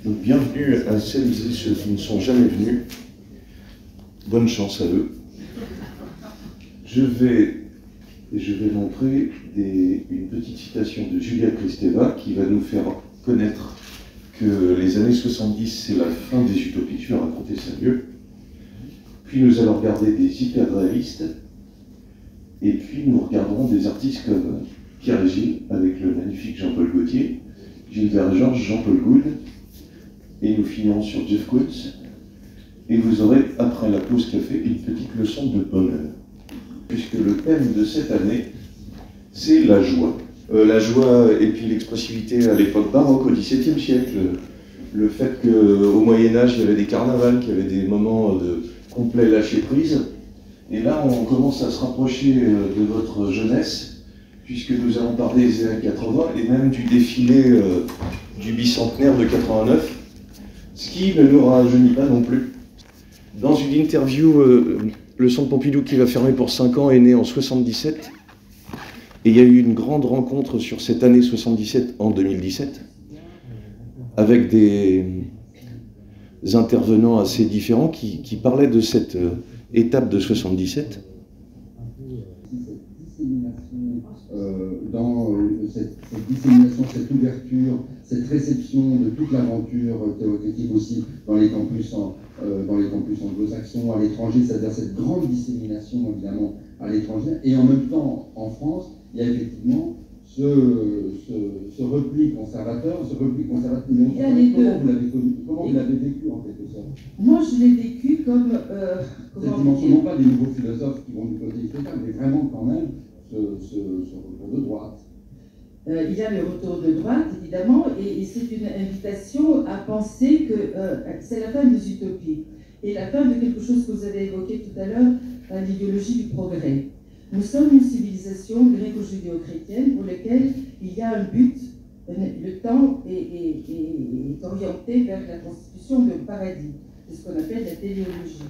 Donc bienvenue à celles et ceux qui ne sont jamais venus. Bonne chance à eux. Je vais montrer une petite citation de Julia Kristeva qui va nous faire connaître que les années 70, c'est la fin des utopies. Je vais raconter ça mieux. Puis nous allons regarder des hyper-réalistes. Et puis nous regarderons des artistes comme Pierre et Gilles, avec le magnifique Jean-Paul Gaultier, Gilbert Georges, Jean-Paul Gould. Et nous finirons sur Jeff Koons. Et vous aurez, après la pause café, une petite leçon de bonheur. Puisque le thème de cette année, c'est la joie. La joie et puis l'expressivité à l'époque baroque, au XVIIe siècle. Le fait qu'au Moyen-Âge, il y avait des carnavals, qu'il y avait des moments de complet lâcher-prise. Et là, on commence à se rapprocher de votre jeunesse, puisque nous allons parler des années 80 et même du défilé du bicentenaire de 89, ce qui ne nous rajeunit pas non plus. Dans une interview, le Centre Pompidou, qui va fermer pour 5 ans, est né en 77. Et il y a eu une grande rencontre sur cette année 77 en 2017, avec des intervenants assez différents qui parlaient de cette étape de 77. Dans cette dissémination, cette ouverture, cette réception de toute l'aventure théorétique aussi dans les campus anglo-saxons, à l'étranger, c'est-à-dire cette grande dissémination évidemment à l'étranger, et en même temps en France, il y a effectivement ce repli conservateur, Il y a les deux. Comment vous l'avez vécu en quelque sorte? Moi, je l'ai vécu comme... cette dimension, non pas des nouveaux philosophes qui vont du côté spectacle, mais vraiment quand même ce retour de droite. Il y a le retour de droite, évidemment, et c'est une invitation à penser que c'est la fin des utopies et la fin de quelque chose que vous avez évoqué tout à l'heure, l'idéologie du progrès. Nous sommes une civilisation gréco-judéo-chrétienne pour laquelle il y a un but. Le temps est orienté vers la constitution d'un paradis. C'est ce qu'on appelle la téléologie.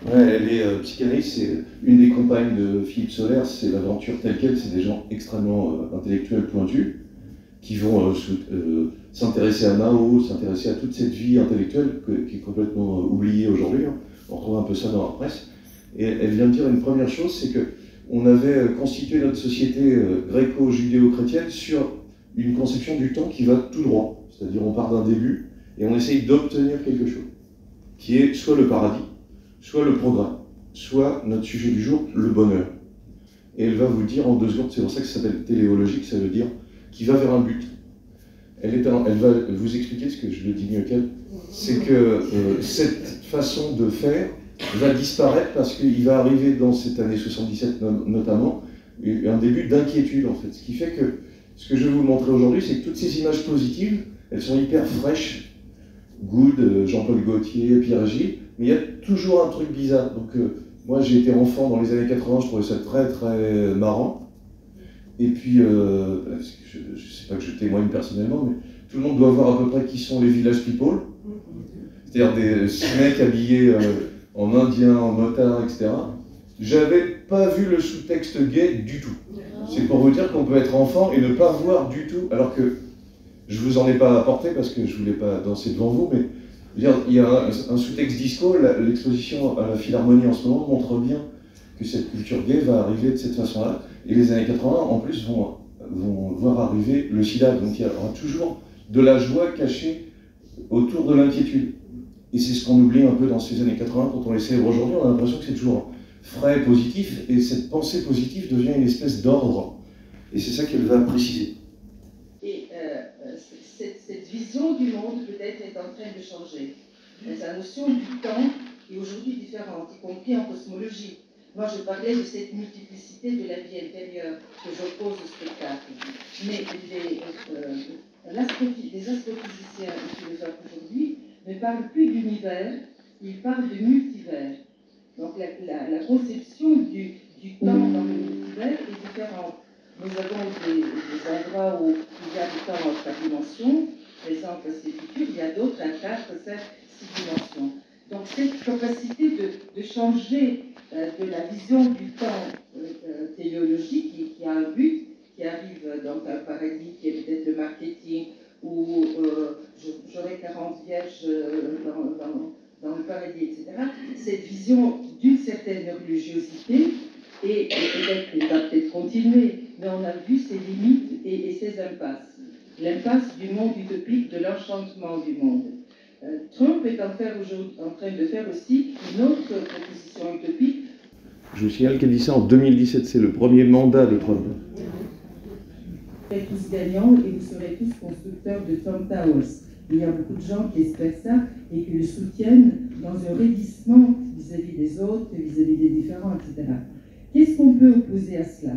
Ouais, elle est psychanalyste, c'est une des compagnes de Philippe Sollers, c'est l'aventure telle quelle, c'est des gens extrêmement intellectuels pointus, qui vont s'intéresser à Mao, s'intéresser à toute cette vie intellectuelle qui est complètement oubliée aujourd'hui. Hein. On retrouve un peu ça dans la presse. Et elle vient de dire une première chose, c'est qu'on avait constitué notre société gréco-judéo-chrétienne sur une conception du temps qui va tout droit. C'est-à-dire on part d'un début et on essaye d'obtenir quelque chose, qui est soit le paradis, soit le progrès, soit notre sujet du jour, le bonheur. Et elle va vous dire en 2 secondes, c'est pour ça que ça s'appelle téléologique, ça veut dire qui va vers un but. Elle va vous expliquer ce que je le dis mieux qu'elle, c'est que cette façon de faire va disparaître parce qu'il va arriver dans cette année 77 notamment un début d'inquiétude en fait. Ce qui fait que ce que je vais vous montrer aujourd'hui, c'est que toutes ces images positives, elles sont hyper fraîches. Gould, Jean-Paul Gaultier, Pierre et Gilles, mais il y a toujours un truc bizarre. Donc moi j'ai été enfant dans les années 80, je trouvais ça très très marrant. Et puis, je ne sais pas que je témoigne personnellement, mais tout le monde doit voir à peu près qui sont les village people. C'est-à-dire des mecs habillés en indien, en motard, etc. J'avais pas vu le sous-texte gay du tout. C'est pour vous dire qu'on peut être enfant et ne pas voir du tout, alors que je vous en ai pas apporté parce que je voulais pas danser devant vous, mais il y a un sous-texte disco, l'exposition à la Philharmonie en ce moment montre bien que cette culture gay va arriver de cette façon-là, et les années 80 en plus vont voir arriver le sida, donc il y aura toujours de la joie cachée autour de l'inquiétude. Et c'est ce qu'on oublie un peu dans ces années 80, quand on les célèbre aujourd'hui, on a l'impression que c'est toujours frais, positif, et cette pensée positive devient une espèce d'ordre. Et c'est ça qu'elle va préciser. Et cette vision du monde, peut-être, est en train de changer. La notion du temps est aujourd'hui différente, y compris en cosmologie. Moi, je parlais de cette multiplicité de la vie intérieure que j'oppose au spectacle. Mais les astrophysiciens et philosophes aujourd'hui ne parlent plus d'univers, ils parlent de multivers. Donc la conception du temps dans le multivers est différente. Nous avons des endroits où il y a du temps en 4 dimensions, présent, passé, futur, il y a d'autres à 4, 5, 6 dimensions. Donc cette capacité de changer de la vision du temps téléologique qui a un but, qui arrive dans un paradis qui est peut-être le marketing, où j'aurai 40 cité, et peut-être qu'il va peut-être continuer, mais on a vu ses limites et ses impasses. L'impasse du monde utopique, de l'enchantement du monde. Trump est en train de faire aussi une autre proposition utopique. Je vous signale qu'elle dit ça en 2017, c'est le premier mandat de Trump. Vous serez tous gagnants et vous serez tous constructeurs de Trump Towers. Il y a beaucoup de gens qui espèrent ça et qui le soutiennent dans un raidissement vis-à-vis des autres, vis-à-vis des différents, etc. Qu'est-ce qu'on peut opposer à cela?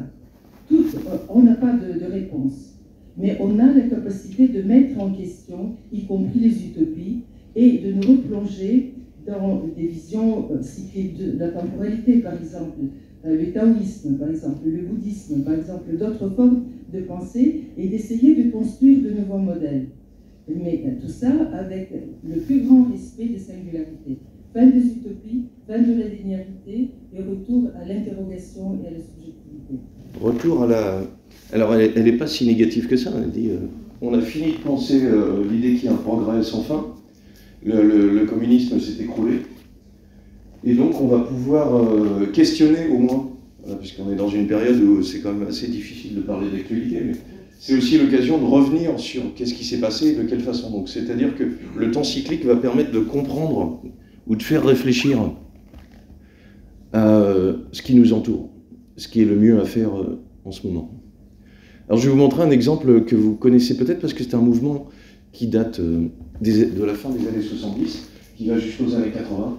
On n'a pas de réponse, mais on a la capacité de mettre en question, y compris les utopies, et de nous replonger dans des visions cycliques de la temporalité, par exemple, le taoïsme, par exemple, le bouddhisme, par exemple, d'autres formes de pensée, et d'essayer de construire de nouveaux modèles. Mais tout ça avec le plus grand respect des singularités. Fin des utopies, fin de la linéarité et retour à l'interrogation et à la subjectivité. Retour à la... Alors elle n'est pas si négative que ça, elle dit on a fini de penser l'idée qu'il y a un progrès sans fin, le communisme s'est écroulé, et donc on va pouvoir questionner au moins, puisqu'on est dans une période où c'est quand même assez difficile de parler d'actualité, mais c'est aussi l'occasion de revenir sur qu'est-ce qui s'est passé et de quelle façon. Donc, c'est-à-dire que le temps cyclique va permettre de comprendre ou de faire réfléchir à ce qui nous entoure, ce qui est le mieux à faire en ce moment. Alors je vais vous montrer un exemple que vous connaissez peut-être parce que c'est un mouvement qui date de la fin des années 70, qui va jusqu'aux années 80,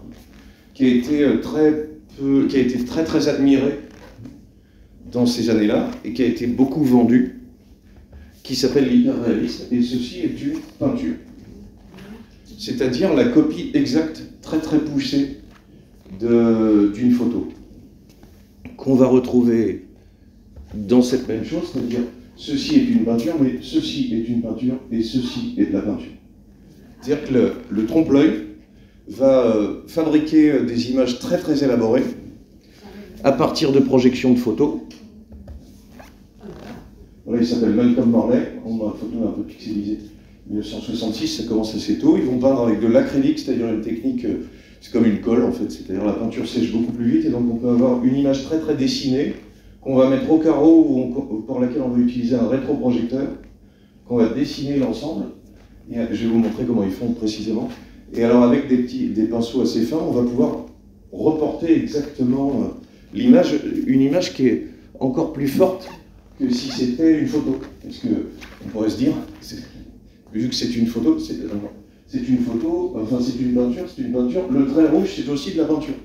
qui a été très admiré dans ces années-là et qui a été beaucoup vendu, qui s'appelle l'hyperréalisme, et ceci est une peinture. C'est-à-dire la copie exacte, très poussée d'une photo, qu'on va retrouver dans cette même chose, c'est-à-dire ceci est une peinture, mais ceci est une peinture, et ceci est de la peinture. C'est-à-dire que le trompe-l'œil va fabriquer des images très élaborées à partir de projections de photos. Voilà, il s'appelle Malcolm Morley, on a une photo un peu pixelisée, 1966, ça commence assez tôt. Ils vont peindre avec de l'acrylique, c'est-à-dire une technique, c'est comme une colle en fait, c'est-à-dire la peinture sèche beaucoup plus vite, et donc on peut avoir une image très dessinée, qu'on va mettre au carreau, ou pour laquelle on va utiliser un rétroprojecteur, qu'on va dessiner l'ensemble, et je vais vous montrer comment ils font précisément. Et alors avec des pinceaux assez fins, on va pouvoir reporter exactement l'image, une image qui est encore plus forte que si c'était une photo. Parce qu'on pourrait se dire, vu que c'est une photo, c'est une photo, enfin c'est une peinture, le trait rouge c'est aussi de la peinture.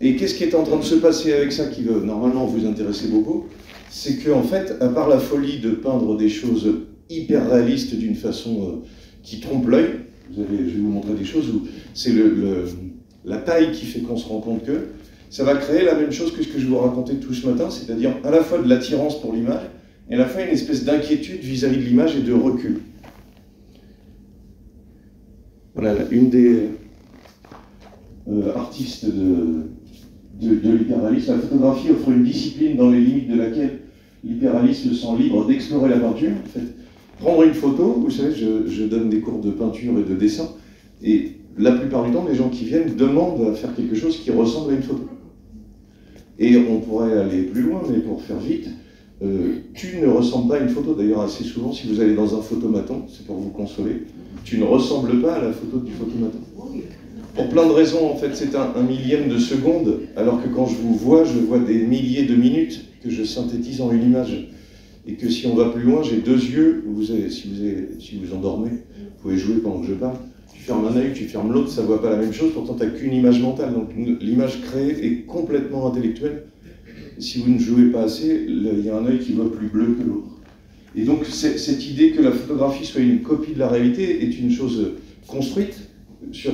Et qu'est-ce qui est en train de se passer avec ça qui va normalement vous intéresser beaucoup? C'est qu'en fait, à part la folie de peindre des choses hyper réalistes d'une façon qui trompe l'œil, je vais vous montrer des choses où c'est la taille qui fait qu'on se rend compte que ça va créer la même chose que ce que je vous racontais tout ce matin, c'est-à-dire à la fois de l'attirance pour l'image et à la fois une espèce d'inquiétude vis-à-vis de l'image et de recul. Voilà, une des artistes de l'hyperréalisme. La photographie offre une discipline dans les limites de laquelle l'hyperréaliste se sent libre d'explorer la peinture. En fait, prendre une photo, vous savez, je donne des cours de peinture et de dessin, et la plupart du temps, les gens qui viennent demandent à faire quelque chose qui ressemble à une photo. Et on pourrait aller plus loin, mais pour faire vite, tu ne ressembles pas à une photo. D'ailleurs, assez souvent, si vous allez dans un photomaton, c'est pour vous consoler, tu ne ressembles pas à la photo du photomaton. Pour plein de raisons, en fait, c'est un millième de seconde, alors que quand je vois des milliers de minutes que je synthétise en une image. Et que si on va plus loin, j'ai deux yeux, si vous endormez, vous pouvez jouer pendant que je parle, tu fermes un œil, tu fermes l'autre, ça ne voit pas la même chose, pourtant tu n'as qu'une image mentale, donc l'image créée est complètement intellectuelle. Si vous ne jouez pas assez, il y a un œil qui voit plus bleu que l'autre. Et donc cette idée que la photographie soit une copie de la réalité est une chose construite,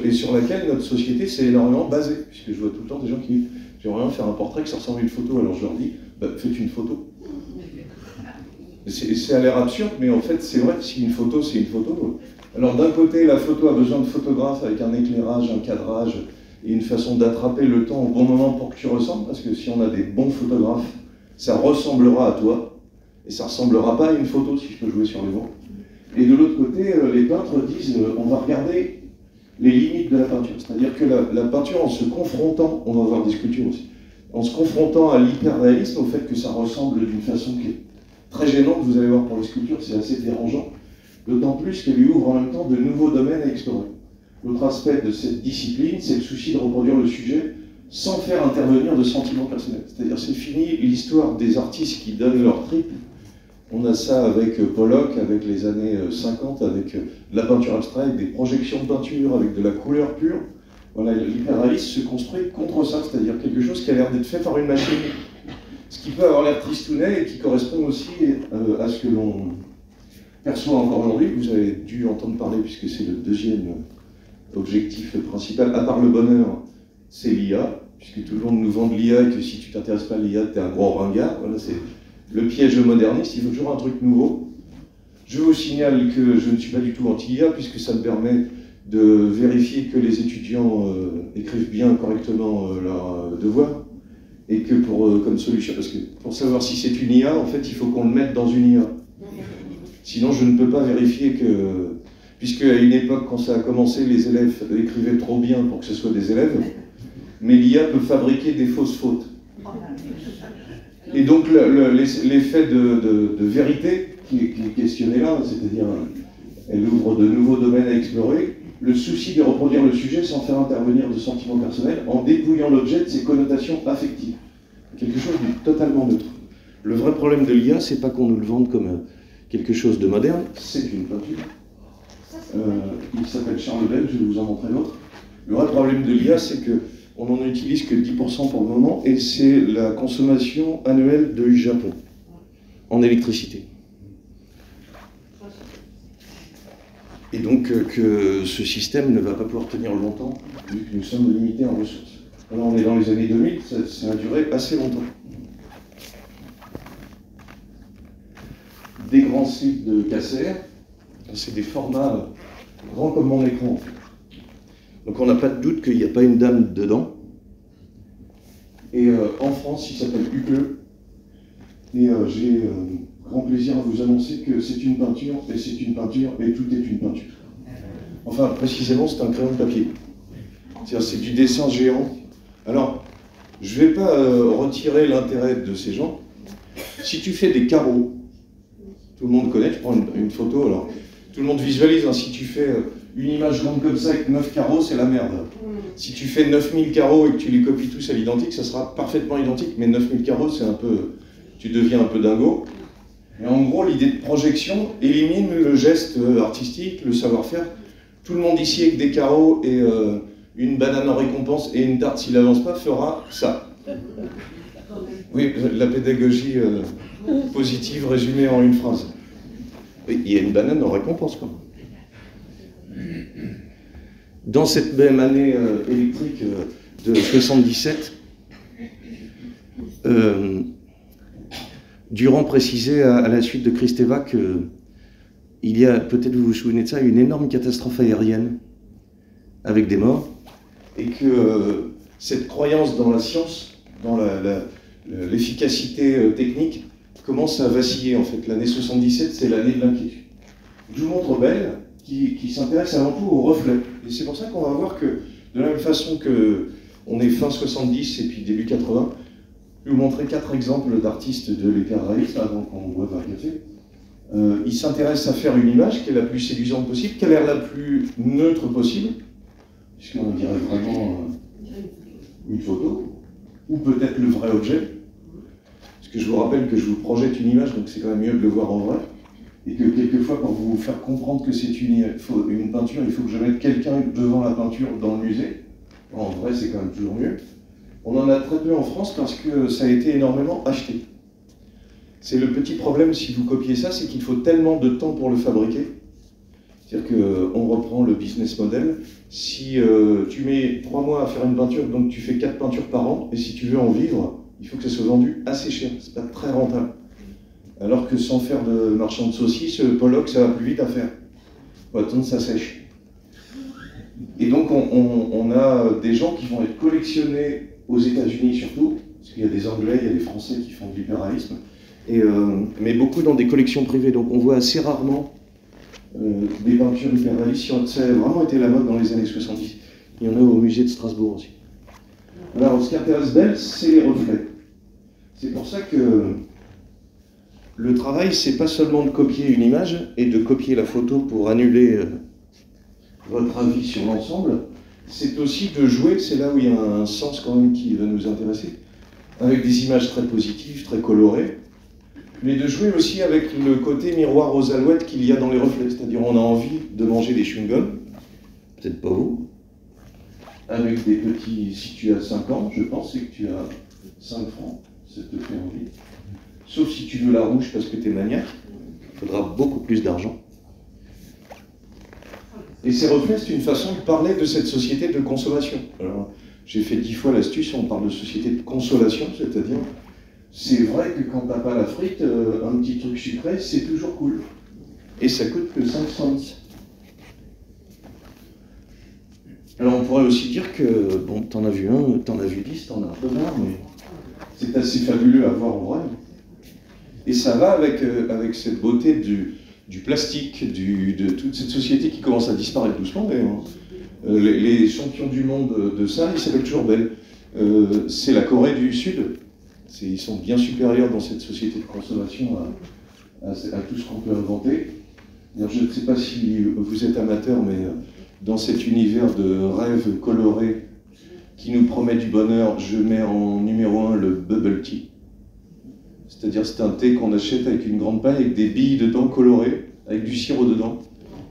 et sur laquelle notre société s'est énormément basée, puisque je vois tout le temps des gens qui disent « j'aimerais bien faire un portrait qui ressemble à une photo », alors je leur dis bah, « faites une photo ». C'est à l'air absurde, mais en fait c'est vrai, si une photo c'est une photo. Alors d'un côté, la photo a besoin de photographes avec un éclairage, un cadrage, et une façon d'attraper le temps au bon moment pour que tu ressembles, parce que si on a des bons photographes, ça ressemblera à toi, et ça ne ressemblera pas à une photo, si je peux jouer sur les mots. Et de l'autre côté, les peintres disent on va regarder les limites de la peinture. C'est-à-dire que la peinture, en se confrontant, on va voir des sculptures aussi, en se confrontant à l'hyper-réalisme, au fait que ça ressemble d'une façon qui est très gênante, vous allez voir pour les sculptures, c'est assez dérangeant, d'autant plus qu'elle lui ouvre en même temps de nouveaux domaines à explorer. L'autre aspect de cette discipline, c'est le souci de reproduire le sujet sans faire intervenir de sentiments personnels. C'est-à-dire, c'est fini l'histoire des artistes qui donnent leur trip. On a ça avec Pollock, avec les années 50, avec de la peinture abstraite, des projections de peinture, avec de la couleur pure. Voilà, l'hyperréalisme se construit contre ça, c'est-à-dire quelque chose qui a l'air d'être fait par une machine. Ce qui peut avoir l'air tristounet et qui correspond aussi à ce que l'on perçoit encore aujourd'hui. Vous avez dû entendre parler, puisque c'est le deuxième objectif principal, à part le bonheur, c'est l'IA, puisque tout le monde nous vend de l'IA et que si tu t'intéresses pas à l'IA, t'es un gros ringard. Voilà, c'est le piège moderniste, il faut toujours un truc nouveau. Je vous signale que je ne suis pas du tout anti-IA, puisque ça me permet de vérifier que les étudiants écrivent bien correctement leurs devoirs, et que comme solution, parce que pour savoir si c'est une IA, en fait, il faut qu'on le mette dans une IA. Sinon, je ne peux pas vérifier que... Puisque à une époque, quand ça a commencé, les élèves écrivaient trop bien pour que ce soit des élèves, mais l'IA peut fabriquer des fausses fautes. Et donc l'effet de vérité qui est questionné là, c'est-à-dire elle ouvre de nouveaux domaines à explorer, le souci de reproduire le sujet sans faire intervenir de sentiments personnels, en dépouillant l'objet de ses connotations affectives. Quelque chose de totalement neutre. Le vrai problème de l'IA, c'est pas qu'on nous le vende comme quelque chose de moderne, c'est une peinture. Il s'appelle Charles Bell, je vais vous en montrer l'autre. Le vrai problème de l'IA, c'est qu'on n'en utilise que 10% pour le moment, et c'est la consommation annuelle du Japon en électricité. Et donc que ce système ne va pas pouvoir tenir longtemps, vu que nous sommes limités en ressources. Là, on est dans les années 2000, ça a duré assez longtemps. Des grands slips de Casser, c'est des formats grands comme mon écran, en fait. Donc on n'a pas de doute qu'il n'y a pas une dame dedans. Et en France, il s'appelle Ucle. Et j'ai grand plaisir à vous annoncer que c'est une peinture, et c'est une peinture, et tout est une peinture. Enfin, précisément, c'est un crayon de papier. C'est du dessin géant. Alors, je ne vais pas retirer l'intérêt de ces gens. Si tu fais des carreaux, tout le monde connaît, je prends une photo, alors tout le monde visualise, hein, si tu fais une image grande comme ça avec 9 carreaux, c'est la merde. Si tu fais 9000 carreaux et que tu les copies tous à l'identique, ça sera parfaitement identique, mais 9000 carreaux, c'est un peu... tu deviens un peu dingo. Et en gros, l'idée de projection élimine le geste artistique, le savoir-faire. Tout le monde ici avec des carreaux et une banane en récompense et une tarte s'il n'avance pas fera ça. Oui, la pédagogie positive résumée en une phrase. Oui, il y a une banane en récompense, quoi. Dans cette même année électrique de 77, Durand précisait à la suite de Kristeva qu'il y a, peut-être vous vous souvenez de ça, une énorme catastrophe aérienne avec des morts, et que cette croyance dans la science, dans l'efficacité technique, commence à vaciller en fait. L'année 77, c'est l'année de l'inquiétude. Je vous montre Bell, qui s'intéresse avant tout au reflet. Et c'est pour ça qu'on va voir que, de la même façon que on est fin 70 et puis début 80, je vais vous montrer 4 exemples d'artistes de l'hyperréalisme avant qu'on boive un café. Il s'intéresse à faire une image qui est la plus séduisante possible, qui a l'air la plus neutre possible, puisqu'on dirait vraiment une photo, ou peut-être le vrai objet. Parce que je vous rappelle que je vous projette une image, donc c'est quand même mieux de le voir en vrai. Et que quelquefois, pour vous faire comprendre que c'est une peinture, il faut que je mette quelqu'un devant la peinture dans le musée. En vrai, c'est quand même toujours mieux. On en a très peu en France parce que ça a été énormément acheté. C'est le petit problème si vous copiez ça, c'est qu'il faut tellement de temps pour le fabriquer. C'est-à-dire qu'on reprend le business model. Si tu mets 3 mois à faire une peinture, donc tu fais 4 peintures par an, et si tu veux en vivre, il faut que ça soit vendu assez cher. C'est pas très rentable. Alors que sans faire de marchand de saucisses, Pollock, ça va plus vite à faire. Faut attendre que ça sèche. Et donc on a des gens qui vont être collectionnés aux États-Unis surtout, parce qu'il y a des Anglais, il y a des Français qui font de l'hyperréalisme, mais beaucoup dans des collections privées. Donc on voit assez rarement des peintures hyperréalistes. Ça a vraiment été la mode dans les années 70. Il y en a au musée de Strasbourg aussi. Alors, ce qui intéresse Bell, c'est les reflets. C'est pour ça que le travail, c'est pas seulement de copier une image et de copier la photo pour annuler votre avis sur l'ensemble, c'est aussi de jouer, c'est là où il y a un sens quand même qui va nous intéresser, avec des images très positives, très colorées, mais de jouer aussi avec le côté miroir aux alouettes qu'il y a dans les reflets, c'est-à-dire on a envie de manger des chewing-gums, peut-être pas vous, avec des petits, si tu as 5 ans, je pense, et que tu as 5 francs, ça te fait envie. Sauf si tu veux la rouge parce que tu es maniaque, il faudra beaucoup plus d'argent. Et ces reflets, c'est une façon de parler de cette société de consommation. Alors, j'ai fait 10 fois l'astuce, on parle de société de consolation, c'est-à-dire, c'est vrai que quand t'as pas la frite, un petit truc sucré, c'est toujours cool. Et ça coûte que 5 cents. Alors on pourrait aussi dire que, bon, t'en as vu un, t'en as vu 10, t'en as un peu marre, mais c'est assez fabuleux à voir en vrai. Et ça va avec cette beauté du plastique, de toute cette société qui commence à disparaître doucement d'ailleurs. Les champions du monde de ça, ils s'appellent toujours Bell. C'est la Corée du Sud. Ils sont bien supérieurs dans cette société de consommation à tout ce qu'on peut inventer. Alors, je ne sais pas si vous êtes amateur, mais dans cet univers de rêves colorés qui nous promet du bonheur, je mets en numéro 1 le bubble tea. C'est-à-dire c'est un thé qu'on achète avec une grande paille, avec des billes dedans colorées, avec du sirop dedans,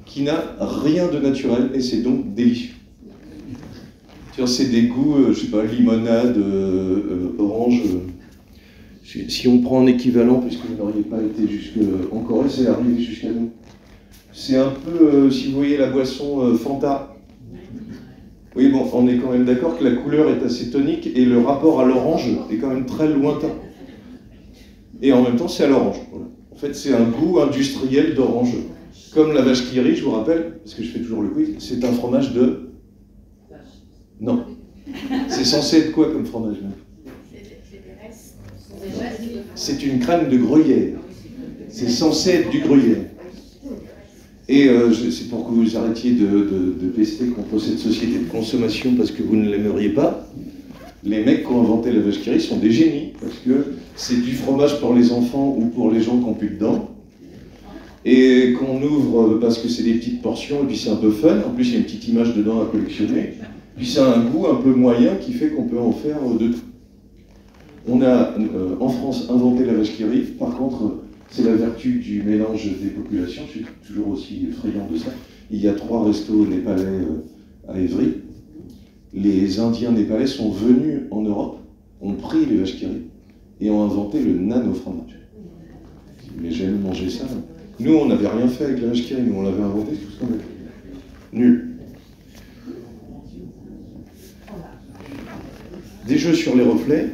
qui n'a rien de naturel et c'est donc délicieux. C'est des goûts, je sais pas, limonade, orange. Si on prend un équivalent, puisque vous n'auriez pas été jusqu'en Corée, c'est arrivé jusqu'à nous. C'est un peu, si vous voyez la boisson Fanta. Oui, bon, on est quand même d'accord que la couleur est assez tonique et le rapport à l'orange est quand même très lointain. Et en même temps, c'est à l'orange. Voilà. En fait, c'est un goût industriel d'orange. Comme la vache qui rit, je vous rappelle, parce que je fais toujours le quiz, c'est un fromage de... Non. C'est censé être quoi comme fromage? C'est une crème de gruyère. C'est censé être du gruyère. Et c'est pour que vous arrêtiez de pester contre cette société de consommation parce que vous ne l'aimeriez pas. Les mecs qui ont inventé la vache qui rit sont des génies, parce que c'est du fromage pour les enfants ou pour les gens qui n'ont plus de dents, et qu'on ouvre parce que c'est des petites portions, et puis c'est un peu fun, en plus il y a une petite image dedans à collectionner, puis ça a un goût un peu moyen qui fait qu'on peut en faire de tout. On a en France inventé la vache qui rit, par contre c'est la vertu du mélange des populations, je suis toujours aussi friand de ça. Il y a 3 restos népalais à Évry. Les Indiens népalais sont venus en Europe, ont pris les vaches qui rit et ont inventé le nano-fromage. Mais j'aime manger ça. Nous, on n'avait rien fait avec la vache qui rit, nous on l'avait inventé, tout ce qu'on avait. Nul. Des jeux sur les reflets.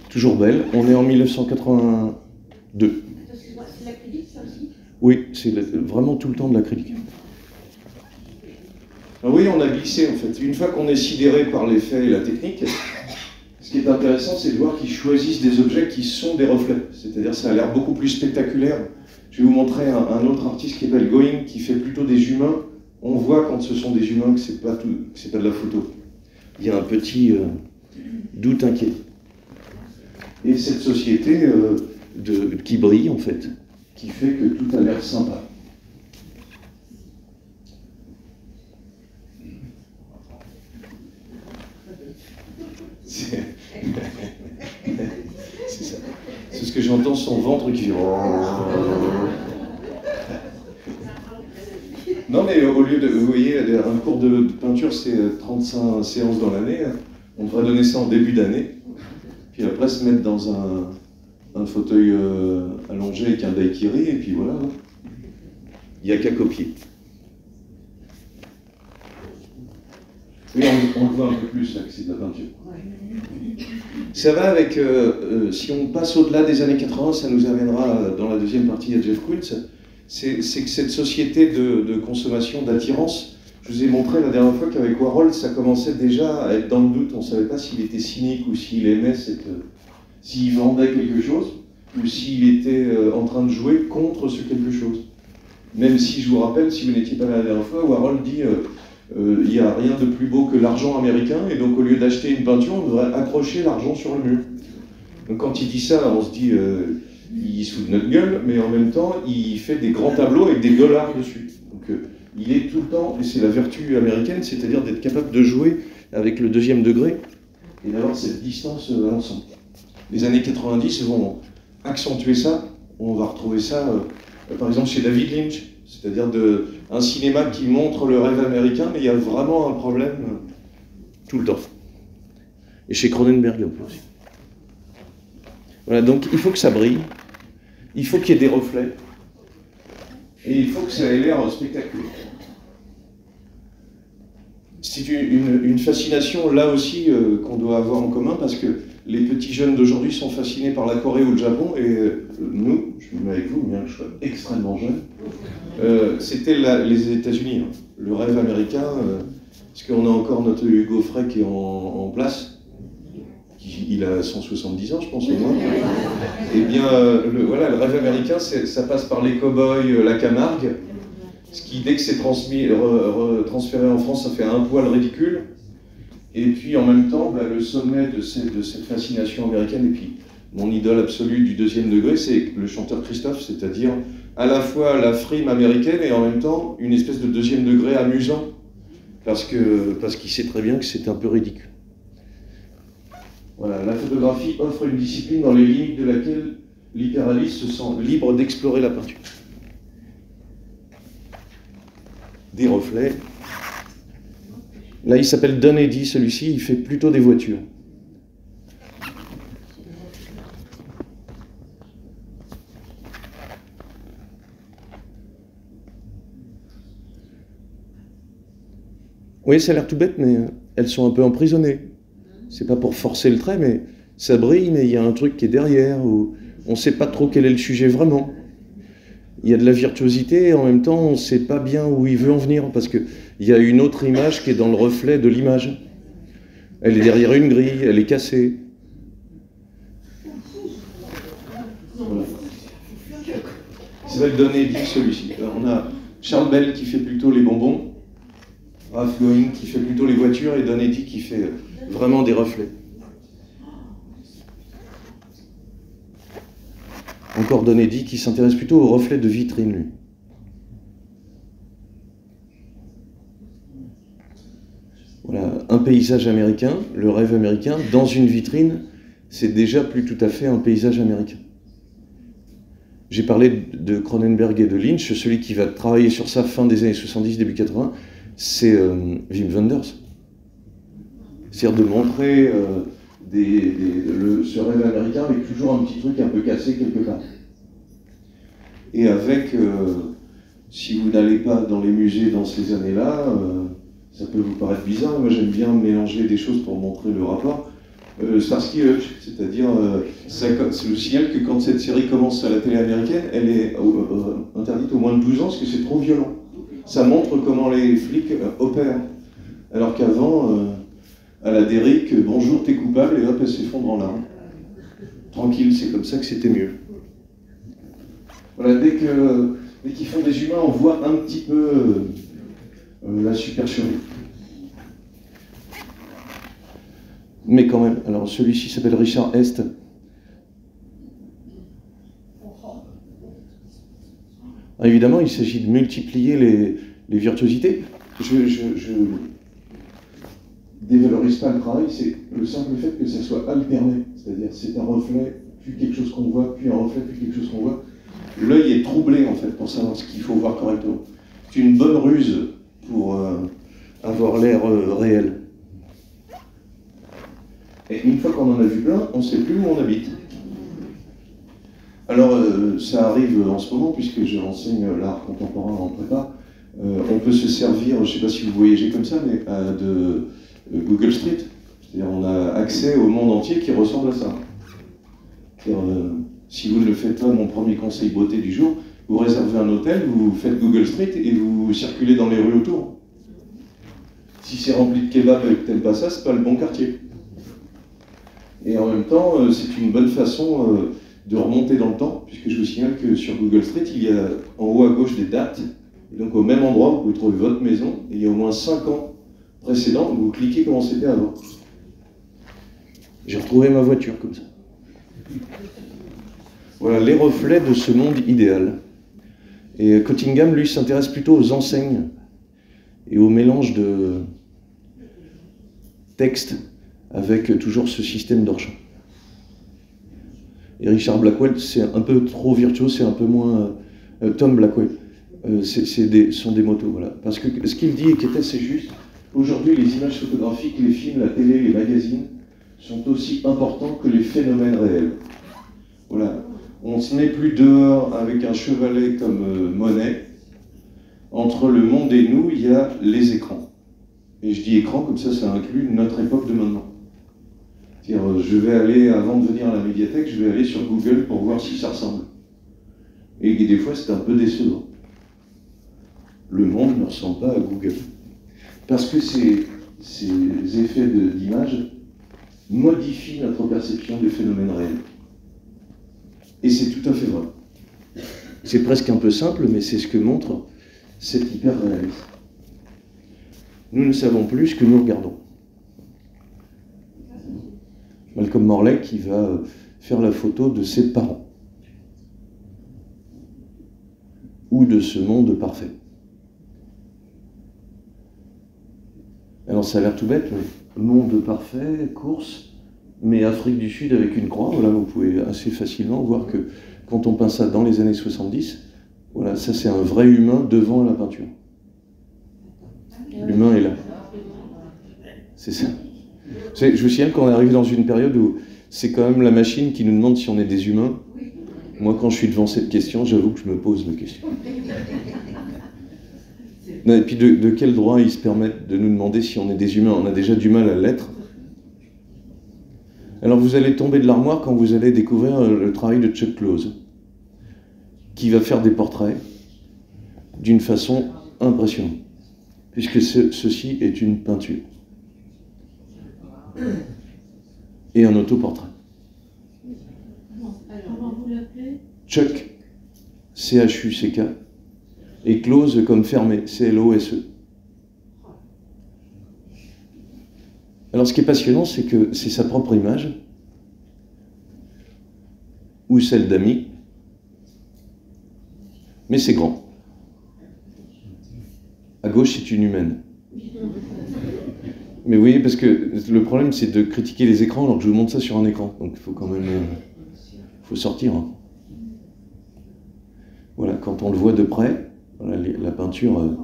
Toujours belle. On est en 1982. C'est l'acrylique, ça aussi? Oui, c'est vraiment tout le temps de l'acrylique. Ah oui, on a glissé en fait. Une fois qu'on est sidéré par les faits et la technique, ce qui est intéressant, c'est de voir qu'ils choisissent des objets qui sont des reflets. C'est-à-dire ça a l'air beaucoup plus spectaculaire. Je vais vous montrer un autre artiste qui s'appelle Going, qui fait plutôt des humains. On voit quand ce sont des humains que c'est pas de la photo. Il y a un petit doute inquiet. Et cette société qui brille en fait, qui fait que tout a l'air sympa. C'est ça. C'est ce que j'entends, son ventre qui fait... Non mais au lieu de... Vous voyez, un cours de peinture, c'est 35 séances dans l'année. On devrait donner ça en début d'année. Puis après se mettre dans un fauteuil allongé avec un daiquiri, et puis voilà. Il n'y a qu'à copier. Oui, on le voit un peu plus là, que c'est de la peinture. Ça va avec, si on passe au-delà des années 80, ça nous amènera dans la deuxième partie à Jeff Koons, c'est que cette société de consommation, d'attirance, je vous ai montré la dernière fois qu'avec Warhol, ça commençait déjà à être dans le doute, on ne savait pas s'il était cynique ou s'il aimait s'il vendait quelque chose, ou s'il était en train de jouer contre ce quelque chose. Même si, je vous rappelle, si vous n'étiez pas là la dernière fois, Warhol dit il n'y a rien de plus beau que l'argent américain, et donc au lieu d'acheter une peinture, on devrait accrocher l'argent sur le mur. Donc quand il dit ça, on se dit, il se fout de notre gueule, mais en même temps, il fait des grands tableaux avec des dollars dessus. Donc il est tout le temps, et c'est la vertu américaine, c'est-à-dire d'être capable de jouer avec le deuxième degré, et d'avoir cette distance à l'ensemble. Les années 90 vont accentuer ça, on va retrouver ça, par exemple, chez David Lynch, c'est-à-dire un cinéma qui montre le rêve américain, mais il y a vraiment un problème tout le temps. Et chez Cronenberg un peu aussi. Voilà, donc il faut que ça brille, il faut qu'il y ait des reflets, et il faut que ça ait l'air spectaculaire. C'est une fascination, là aussi, qu'on doit avoir en commun, parce que les petits jeunes d'aujourd'hui sont fascinés par la Corée ou le Japon, et nous, je me mets avec vous, bien que je sois extrêmement jeune, c'était les États-Unis, hein. Le rêve américain, parce qu'on a encore notre Hugo Frey qui est en place, il a 170 ans, je pense, au moins. Eh bien, voilà, le rêve américain, ça passe par les cow-boys, la Camargue, ce qui, dès que c'est transféré en France, ça fait un poil ridicule. Et puis, en même temps, le sommet de cette fascination américaine, et puis mon idole absolue du deuxième degré, c'est le chanteur Christophe, c'est-à-dire à la fois la frime américaine et en même temps une espèce de deuxième degré amusant, parce qu'il sait très bien que c'est un peu ridicule. Voilà, la photographie offre une discipline dans les limites de laquelle l'hyperréaliste se sent libre d'explorer la peinture. Des reflets. Là, il s'appelle Don Eddy, celui-ci, il fait plutôt des voitures. Oui, ça a l'air tout bête, mais elles sont un peu emprisonnées. C'est pas pour forcer le trait, mais ça brille, mais il y a un truc qui est derrière, où on ne sait pas trop quel est le sujet vraiment. Il y a de la virtuosité, et en même temps, on ne sait pas bien où il veut en venir, parce qu'il y a une autre image qui est dans le reflet de l'image. Elle est derrière une grille, elle est cassée. Voilà. Ça va être Don Eddy, celui-ci. On a Charles Bell qui fait plutôt les bonbons, Ralph Going qui fait plutôt les voitures, et Don Eddy qui fait vraiment des reflets. Encore Don Eddy qui s'intéresse plutôt aux reflets de vitrine, lui. Voilà, un paysage américain, le rêve américain, dans une vitrine, c'est déjà plus tout à fait un paysage américain. J'ai parlé de Cronenberg et de Lynch, celui qui va travailler sur ça fin des années 70, début 80, c'est Wim Wenders. C'est-à-dire de montrer ce rêve américain avec toujours un petit truc un peu cassé quelque part. Et avec, si vous n'allez pas dans les musées dans ces années-là, ça peut vous paraître bizarre, moi j'aime bien mélanger des choses pour montrer le rapport. Starsky Hutch, c'est-à-dire, c'est le signal que quand cette série commence à la télé américaine, elle est interdite au moins de 12 ans parce que c'est trop violent. Ça montre comment les flics opèrent. Alors qu'avant, à la Derrick, bonjour, t'es coupable, et hop, elle s'effondre en larmes. Tranquille, c'est comme ça que c'était mieux. Voilà, dès qu'ils font des humains, on voit un petit peu la supercherie. Mais quand même, alors celui-ci s'appelle Richard Est. Ah, évidemment, il s'agit de multiplier les virtuosités. Je dévalorise pas le travail, c'est le simple fait que ça soit alterné. C'est-à-dire, c'est un reflet, puis quelque chose qu'on voit, puis un reflet, puis quelque chose qu'on voit. L'œil est troublé, en fait, pour savoir ce qu'il faut voir correctement. C'est une bonne ruse pour avoir l'air réel. Et une fois qu'on en a vu plein, on ne sait plus où on habite. Alors, ça arrive en ce moment, puisque j'enseigne l'art contemporain en prépa, on peut se servir, je ne sais pas si vous voyagez comme ça, mais de Google Street. C'est-à-dire on a accès au monde entier qui ressemble à ça. Si vous ne le faites pas, mon premier conseil beauté du jour, vous réservez un hôtel, vous faites Google Street et vous circulez dans les rues autour. Si c'est rempli de kebab et que t'aimes pas ça, c'est pas le bon quartier. Et en même temps, c'est une bonne façon de remonter dans le temps, puisque je vous signale que sur Google Street, il y a en haut à gauche des dates, Et donc au même endroit, vous pouvez trouver votre maison, et il y a au moins 5 ans précédents, vous cliquez comment c'était avant. J'ai retrouvé ma voiture comme ça. Voilà les reflets de ce monde idéal. Et Cottingham, lui, s'intéresse plutôt aux enseignes et au mélange de texte avec toujours ce système d'orchon. Et Richard Blackwell, c'est un peu trop virtuose, c'est un peu moins... Tom Blackwell, sont des motos, voilà. Parce que ce qu'il dit et qui est assez juste, aujourd'hui, les images photographiques, les films, la télé, les magazines sont aussi importants que les phénomènes réels. Voilà. On se met plus dehors avec un chevalet comme Monet. Entre le monde et nous, il y a les écrans. Et je dis écran, comme ça inclut notre époque de maintenant. C'est-à-dire, je vais aller, avant de venir à la médiathèque, je vais aller sur Google pour voir si ça ressemble. Et des fois, c'est un peu décevant. Le monde ne ressemble pas à Google. Parce que ces effets d'image modifient notre perception des phénomènes réels. Et c'est tout à fait vrai. C'est presque un peu simple, mais c'est ce que montre cet hyper-réalisme. Nous ne savons plus ce que nous regardons. Malcolm Morley qui va faire la photo de ses parents. Ou de ce monde parfait. Alors ça a l'air tout bête, mais monde parfait, course, mais Afrique du Sud avec une croix, voilà, vous pouvez assez facilement voir que quand on peint ça dans les années 70, voilà, ça c'est un vrai humain devant la peinture. L'humain est là. C'est ça. Je me souviens qu'on arrive dans une période où c'est quand même la machine qui nous demande si on est des humains. Moi, quand je suis devant cette question, j'avoue que je me pose la question. Et puis de quel droit ils se permettent de nous demander si on est des humains? On a déjà du mal à l'être. Alors vous allez tomber de l'armoire quand vous allez découvrir le travail de Chuck Close, qui va faire des portraits d'une façon impressionnante, puisque ceci est une peinture. Et un autoportrait. Comment vous l'appelez? Chuck, C-H-U-C-K, et Close comme fermé, C-L-O-S-E. Alors ce qui est passionnant, c'est que c'est sa propre image, ou celle d'amis, mais c'est grand. À gauche, c'est une humaine. Mais vous voyez, parce que le problème, c'est de critiquer les écrans alors que je vous montre ça sur un écran. Donc il faut quand même... faut sortir. Hein. Voilà, quand on le voit de près, voilà, la peinture...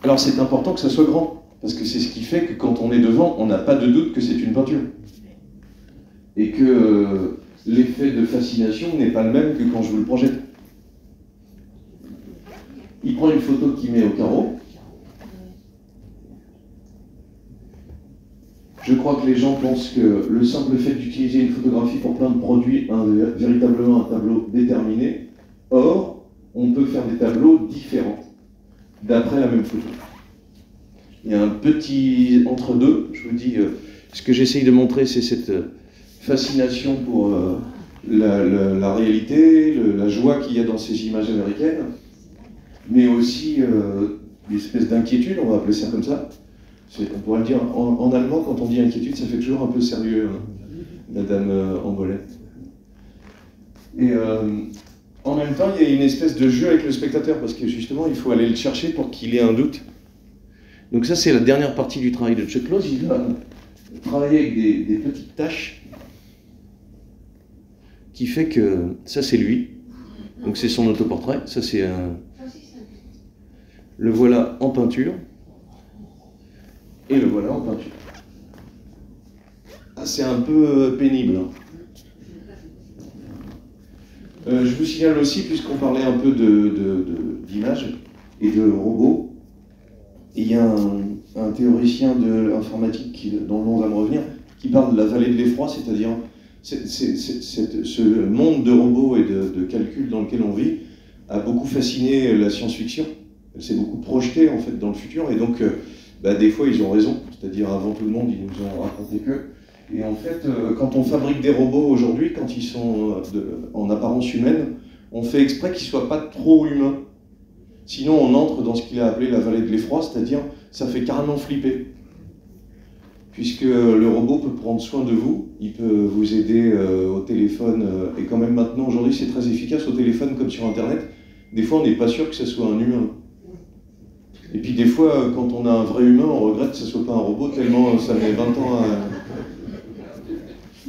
Alors c'est important que ça soit grand, parce que c'est ce qui fait que quand on est devant, on n'a pas de doute que c'est une peinture. Et que l'effet de fascination n'est pas le même que quand je vous le projette. Il prend une photo qu'il met au carreau. Je crois que les gens pensent que le simple fait d'utiliser une photographie pour peindre produit véritablement un tableau déterminé. Or, on peut faire des tableaux différents d'après la même photo. Il y a un petit entre-deux, je vous dis, ce que j'essaye de montrer, c'est cette fascination pour la réalité, la joie qu'il y a dans ces images américaines, mais aussi une espèce d'inquiétude, on va appeler ça comme ça. On pourrait le dire en allemand, quand on dit inquiétude, ça fait toujours un peu sérieux, hein, Madame Ambolet. Et en même temps, il y a une espèce de jeu avec le spectateur, parce que justement, il faut aller le chercher pour qu'il ait un doute. Donc ça, c'est la dernière partie du travail de Chuck Close. Il va travailler avec des petites taches, qui fait que ça, c'est lui. Donc c'est son autoportrait. Ça, c'est un... Le voilà en peinture. Et le voilà en peinture. Ah, c'est un peu pénible. Hein. Je vous signale aussi, puisqu'on parlait un peu d'images et de robots, il y a un théoricien de l'informatique dont le nom va me revenir, qui parle de la vallée de l'effroi, c'est-à-dire ce monde de robots et de calculs dans lequel on vit a beaucoup fasciné la science-fiction. Elle s'est beaucoup projetée en fait dans le futur, et donc des fois ils ont raison, c'est-à-dire avant tout le monde ils nous ont raconté que. Et en fait, quand on fabrique des robots aujourd'hui, quand ils sont en apparence humaine, on fait exprès qu'ils ne soient pas trop humains. Sinon, on entre dans ce qu'il a appelé la vallée de l'effroi, c'est-à-dire ça fait carrément flipper. Puisque le robot peut prendre soin de vous, il peut vous aider au téléphone, et quand même maintenant, aujourd'hui, c'est très efficace au téléphone comme sur Internet. Des fois, on n'est pas sûr que ce soit un humain. Et puis des fois, quand on a un vrai humain, on regrette que ce ne soit pas un robot, tellement ça met 20 ans à...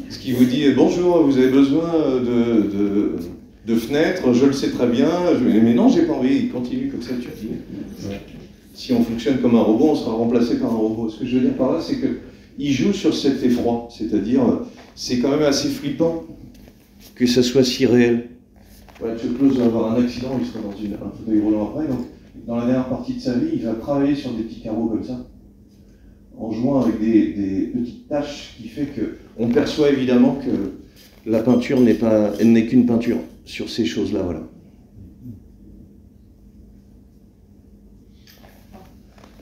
Ce qui vous dit « Bonjour, vous avez besoin de fenêtres, je le sais très bien. » Mais non, j'ai pas envie. Il continue comme ça, tu dis. Si on fonctionne comme un robot, on sera remplacé par un robot. Ce que je veux dire par là, c'est qu'il joue sur cet effroi. C'est-à-dire, c'est quand même assez flippant que ça soit si réel. Voilà, Chuck Close va avoir un accident, il sera dans un fauteuil roulant après. Donc, dans la dernière partie de sa vie, il va travailler sur des petits carreaux comme ça, en jouant avec des petites taches, qui fait qu'on perçoit évidemment que la peinture n'est qu'une peinture sur ces choses-là, voilà.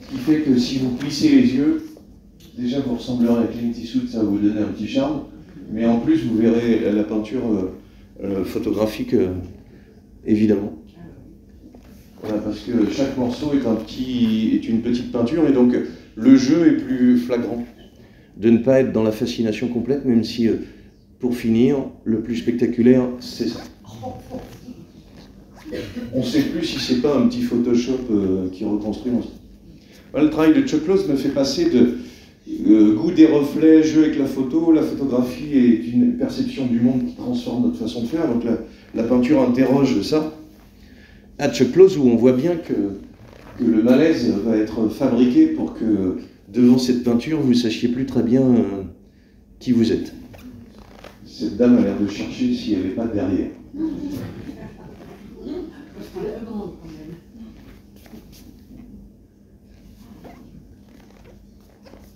Ce qui fait que si vous plissez les yeux, déjà vous ressemblerez à Clint Eastwood, ça va vous donner un petit charme, mais en plus vous verrez la peinture photographique, évidemment. Voilà, parce que chaque morceau est une petite peinture, et donc le jeu est plus flagrant. De ne pas être dans la fascination complète, même si, pour finir, le plus spectaculaire, c'est ça. On ne sait plus si c'est pas un petit Photoshop qui reconstruit. Voilà, le travail de Chuck Close me fait passer de goût des reflets, jeu avec la photo. La photographie est une perception du monde qui transforme notre façon de faire, donc la peinture interroge ça. À Chuck Close, où on voit bien que le malaise va être fabriqué pour que, devant cette peinture, vous ne sachiez plus très bien qui vous êtes. Cette dame a l'air de chercher si elle n'est pas derrière.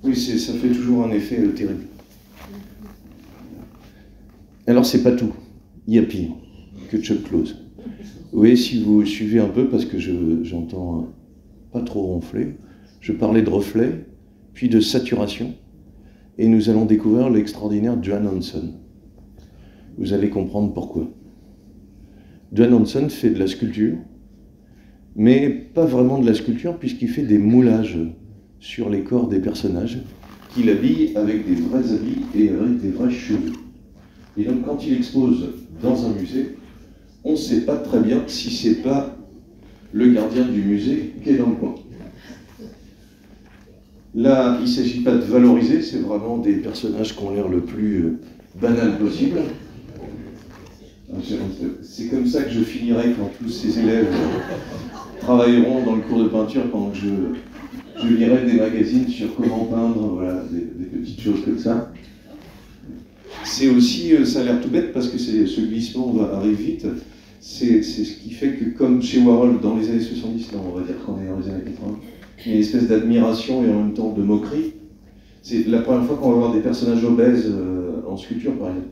Oui, ça fait toujours un effet terrible. Alors, c'est pas tout. Il y a pire que Chuck Close. Oui, si vous suivez un peu, parce que j'entends pas trop ronfler, je parlais de reflets, puis de saturation, et nous allons découvrir l'extraordinaire Johan Hanson. Vous allez comprendre pourquoi. Johan Hanson fait de la sculpture, mais pas vraiment de la sculpture, puisqu'il fait des moulages sur les corps des personnages, qu'il habille avec des vrais habits et avec des vrais cheveux. Et donc quand il expose dans un musée, on ne sait pas très bien si c'est pas le gardien du musée qui est dans le coin. Là, il ne s'agit pas de valoriser, c'est vraiment des personnages qui ont l'air le plus banal possible. C'est comme ça que je finirai quand tous ces élèves travailleront dans le cours de peinture, pendant que je lirai des magazines sur comment peindre, voilà, des petites choses comme ça. C'est aussi, ça a l'air tout bête parce que ce glissement arrive vite, c'est ce qui fait que, comme chez Warhol dans les années 70, là on va dire qu'on est dans les années 80, il y a une espèce d'admiration et en même temps de moquerie. C'est la première fois qu'on va voir des personnages obèses en sculpture, par exemple.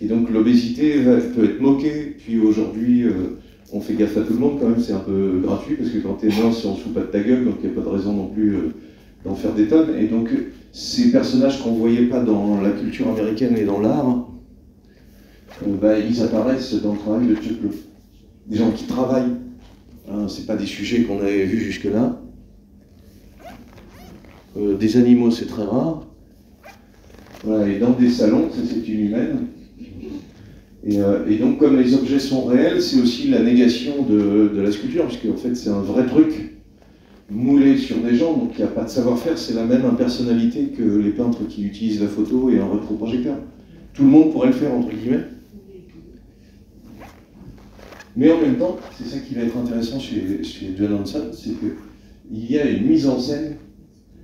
Et donc l'obésité peut être moquée, puis aujourd'hui on fait gaffe à tout le monde quand même, c'est un peu gratuit, parce que quand t'es mince on se fout pas de ta gueule, donc il n'y a pas de raison non plus d'en faire des tonnes. Et donc ces personnages qu'on ne voyait pas dans la culture américaine et dans l'art, ils apparaissent dans le travail de Chuck Close. Des gens qui travaillent, hein, c'est pas des sujets qu'on avait vus jusque-là. Des animaux, c'est très rare. Voilà, et dans des salons, ça c'est une humaine. Et donc, comme les objets sont réels, c'est aussi la négation de la sculpture, puisque en fait c'est un vrai truc moulé sur des gens, donc il n'y a pas de savoir-faire, c'est la même impersonnalité que les peintres qui utilisent la photo et un rétroprojecteur. Tout le monde pourrait le faire, entre guillemets. Mais en même temps, c'est ça qui va être intéressant chez Johan Hanson, c'est qu'il y a une mise en scène,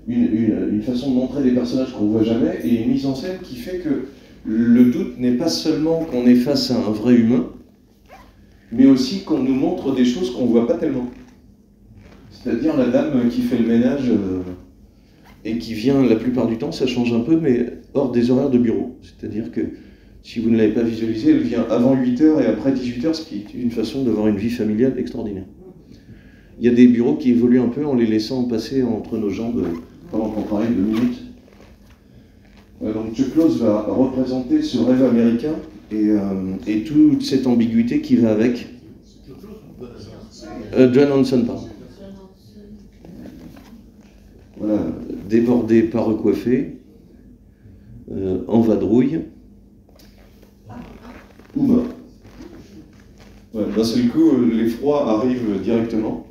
une façon de montrer des personnages qu'on ne voit jamais, et une mise en scène qui fait que le doute n'est pas seulement qu'on est face à un vrai humain, mais aussi qu'on nous montre des choses qu'on ne voit pas tellement. C'est-à-dire la dame qui fait le ménage et qui vient la plupart du temps, ça change un peu, mais hors des horaires de bureau. C'est-à-dire que si vous ne l'avez pas visualisé, elle vient avant 8h et après 18h, ce qui est une façon d'avoir une vie familiale extraordinaire. Il y a des bureaux qui évoluent un peu en les laissant passer entre nos jambes pendant qu'on travaille 2 minutes. Donc Chuck Close va représenter ce rêve américain et toute cette ambiguïté qui va avec. Joan Hanson, pardon. Voilà, débordé, pas recoiffé, en vadrouille, ou mort. Ouais, d'un seul coup, l'effroi arrive directement.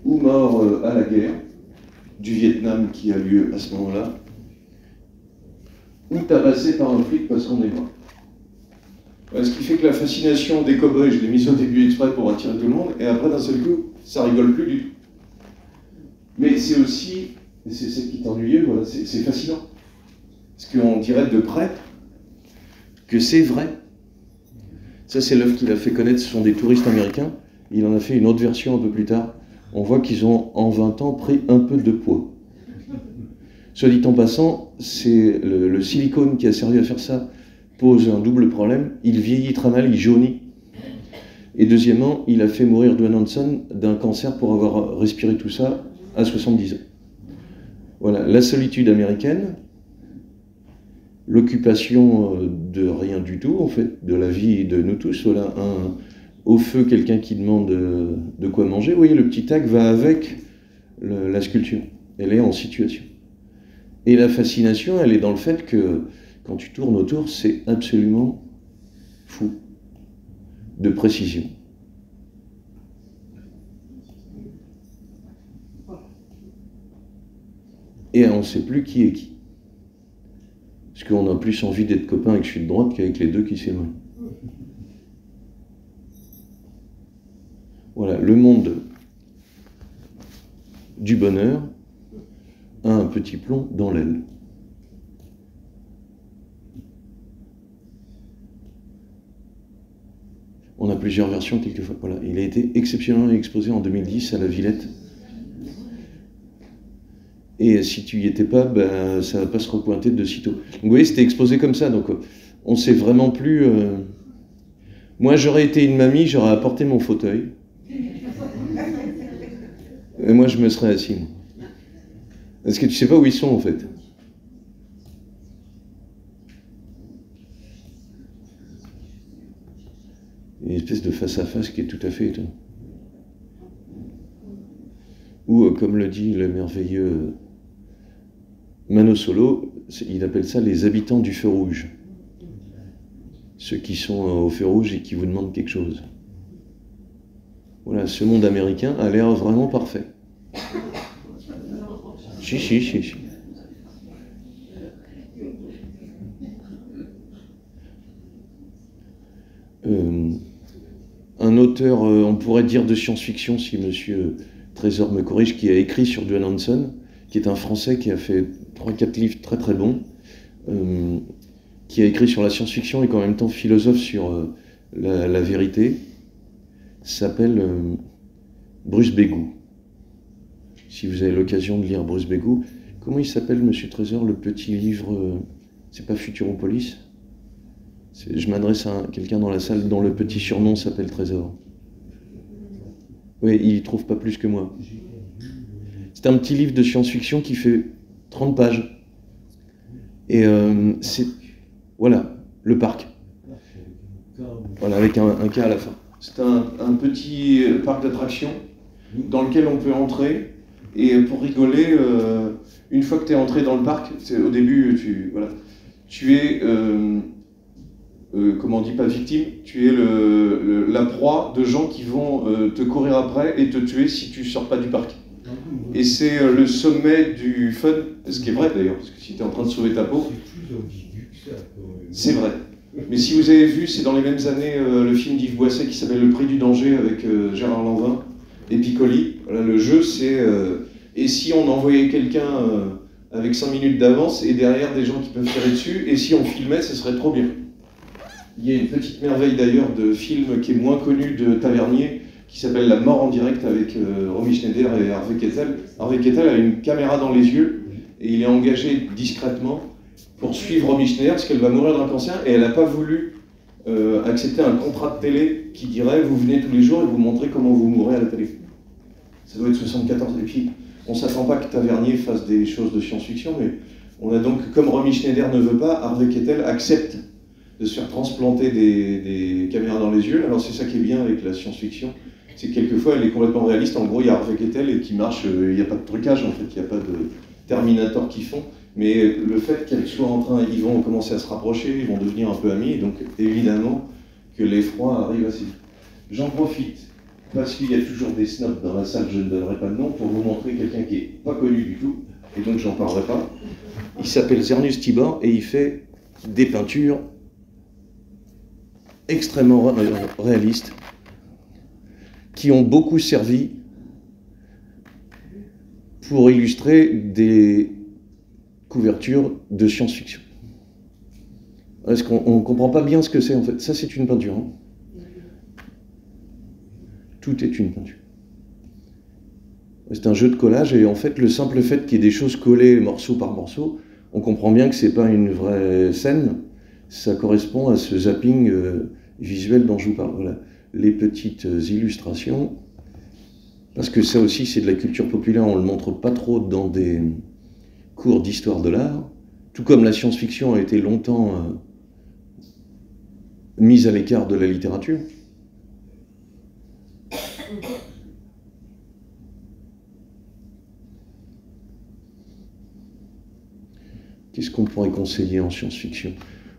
Ou mort à la guerre du Vietnam qui a lieu à ce moment-là, ou tabassé par un flic parce qu'on est mort. Ce qui fait que la fascination des cow-boys, je l'ai mise au début exprès pour attirer tout le monde, et après d'un seul coup, ça rigole plus du tout. Mais c'est aussi, et c'est ce qui est ennuyeux, voilà, c'est fascinant. Parce qu'on dirait de près que c'est vrai. Ça, c'est l'œuvre qu'il a fait connaître, ce sont des touristes américains. Il en a fait une autre version un peu plus tard. On voit qu'ils ont, en 20 ans, pris un peu de poids. Soit dit en passant, c'est le silicone qui a servi à faire ça pose un double problème. Il vieillit très mal, il jaunit. Et deuxièmement, il a fait mourir Joan Hanson d'un cancer pour avoir respiré tout ça à 70 ans. Voilà, la solitude américaine, l'occupation de rien du tout, en fait, de la vie de nous tous. Voilà, au feu, quelqu'un qui demande de quoi manger. Vous voyez, le petit tag va avec la sculpture. Elle est en situation. Et la fascination, elle est dans le fait que quand tu tournes autour, c'est absolument fou de précision. Et on ne sait plus qui est qui. Parce qu'on a plus envie d'être copain avec celui de droite qu'avec les deux qui s'aiment. Voilà, le monde du bonheur a un petit plomb dans l'aile. On a plusieurs versions quelquefois. Voilà, il a été exceptionnellement exposé en 2010 à la Villette. Et si tu y étais pas, ben, ça va pas se repointer de sitôt. Donc vous voyez, c'était exposé comme ça, donc on sait vraiment plus... Moi, j'aurais été une mamie, j'aurais apporté mon fauteuil. Et moi, je me serais assis. Parce que tu sais pas où ils sont, en fait. Une espèce de face-à-face qui est tout à fait étonnant. Ou, comme le dit le merveilleux Mano Solo, il appelle ça les habitants du feu rouge. Ceux qui sont au feu rouge et qui vous demandent quelque chose. Voilà, ce monde américain a l'air vraiment parfait. Si. Un auteur, on pourrait dire de science-fiction, si monsieur Trésor me corrige, qui a écrit sur Joan Hanson, qui est un Français qui a fait 3-4 livres très très bons, qui a écrit sur la science-fiction et qui en même temps philosophe sur la vérité, s'appelle Bruce Bégou. Si vous avez l'occasion de lire Bruce Bégou, comment il s'appelle, monsieur Trésor, le petit livre, c'est pas Futuropolis? Je m'adresse à quelqu'un dans la salle dont le petit surnom s'appelle Trésor. Oui, il y trouve pas plus que moi. C'est un petit livre de science-fiction qui fait 30 pages. Et c'est... Voilà, le parc. Voilà, avec un K à la fin. C'est un petit parc d'attractions dans lequel on peut entrer. Et pour rigoler, une fois que tu es entré dans le parc, au début, tu es... comment on dit, pas victime, tu es la proie de gens qui vont te courir après et te tuer si tu sors pas du parc. Et c'est le sommet du fun, ce qui est vrai d'ailleurs, parce que si tu es en train de sauver ta peau, c'est vrai. Mais si vous avez vu, c'est dans les mêmes années le film d'Yves Boisset qui s'appelle Le Prix du danger avec Gérard Lanvin et Piccoli. Voilà, le jeu c'est et si on envoyait quelqu'un avec 5 minutes d'avance et derrière des gens qui peuvent tirer dessus, et si on filmait, ce serait trop bien. Il y a une petite merveille d'ailleurs de film qui est moins connu de Tavernier, qui s'appelle La mort en direct avec Romy Schneider et Harvey Keitel. Harvey Keitel a une caméra dans les yeux et il est engagé discrètement pour suivre Romy Schneider parce qu'elle va mourir d'un cancer et elle n'a pas voulu accepter un contrat de télé qui dirait vous venez tous les jours et vous montrez comment vous mourrez à la télé. Ça doit être 74. Et puis on ne s'attend pas que Tavernier fasse des choses de science-fiction, mais on a donc, comme Romy Schneider ne veut pas, Harvey Keitel accepte de se faire transplanter des caméras dans les yeux. Alors c'est ça qui est bien avec la science-fiction, c'est que quelquefois elle est complètement réaliste. En gros, il y a Harvey Keitel et qui marche, il n'y a pas de trucage en fait, il n'y a pas de Terminator qui font. Mais le fait qu'elles soient en train, ils vont commencer à se rapprocher, ils vont devenir un peu amis, donc évidemment que l'effroi arrive assez vite. J'en profite, parce qu'il y a toujours des snobs dans la salle, je ne donnerai pas de nom, pour vous montrer quelqu'un qui n'est pas connu du tout, et donc j'en parlerai pas. Il s'appelle Zernus Tibor et il fait des peintures extrêmement réalistes qui ont beaucoup servi pour illustrer des couvertures de science-fiction. Est-ce qu'on ne comprend pas bien ce que c'est en fait? Ça c'est une peinture. Hein. Tout est une peinture. C'est un jeu de collage et en fait le simple fait qu'il y ait des choses collées morceau par morceau, on comprend bien que c'est pas une vraie scène, ça correspond à ce zapping visuel dont je vous parle. Voilà. Les petites illustrations, parce que ça aussi c'est de la culture populaire, on ne le montre pas trop dans des cours d'histoire de l'art, tout comme la science-fiction a été longtemps mise à l'écart de la littérature. Qu'est-ce qu'on pourrait conseiller en science-fiction?